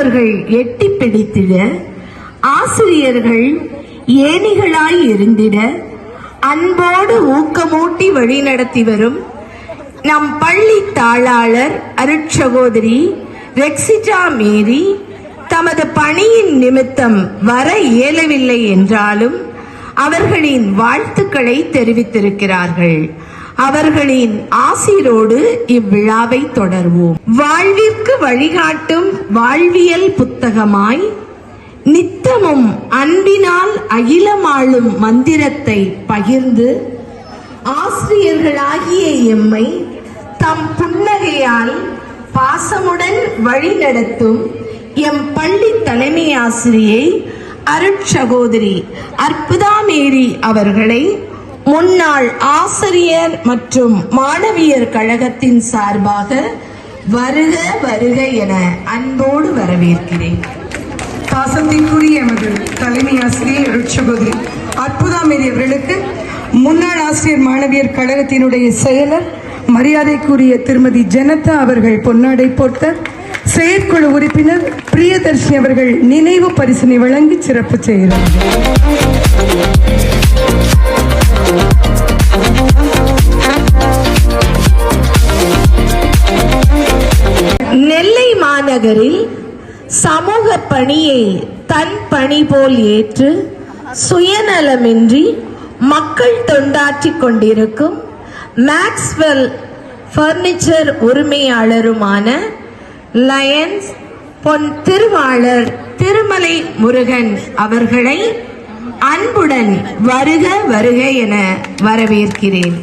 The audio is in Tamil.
மாணவர்கள் எட்டி பிடித்திட, ஆசிரியர்கள் ஏணிகளாய் இருந்திட, அன்போடு ஊக்கமூட்டி வழிநடத்தி வரும் நம் பள்ளி தாளாளர் அருட்சகோதரி ரெக்சிட்டா மேரி தமது பணியின் நிமித்தம் வர இயலவில்லை என்றாலும் அவர்களின் வாழ்த்துக்களை தெரிவித்திருக்கிறார்கள். அவர்களின் ஆசிரோடு இவ்விழாவை தொடர்வோம். வாழ்விற்கு வழிகாட்டும் வாழ்வியல் புத்தகமாய் நித்தமும் அன்பினால் அகிலமாளும் மந்திரத்தை பகிர்ந்து ஆசிரியர்களாகிய எம்மை தம் புன்னகையால் பாசமுடன் வழிநடத்தும் எம் பள்ளி தலைமை ஆசிரியை அருட்சகோதரி அற்புதா மேரி அவர்களை முன்னாள் ஆசிரியர் மற்றும் மாணவியர் கழகத்தின் சார்பாக வருக வருக என அன்போடு வரவேற்கிறேன். பாசத்திற்குரிய எமது தலைமை ஆசிரியர் அருட்சகோதரி அற்புதா மேரி அவர்களுக்கு முன்னாள் ஆசிரியர் மாணவியர் கழகத்தினுடைய செயலர் மரியாதைக்குரிய திருமதி ஜனதா அவர்கள் பொன்னாடை போர்த்த, செயற்குழு உறுப்பினர் பிரியதர்ஷினி அவர்கள் நினைவு பரிசினை வழங்கி சிறப்பு செய்கிறார். நெல்லை மாநகரில் சமூக பணியை தன் பணி போல் ஏற்று சுயநலமின்றி மக்கள் தொண்டாற்றிக் கொண்டிருக்கும் மேக்ஸ்வெல் பர்னிச்சர் உரிமையாளருமான லயன்ஸ் பொன் திருவாளர் திருமலை முருகன் அவர்களை அன்புடன் வருக வருக என வரவேற்கிறேன்.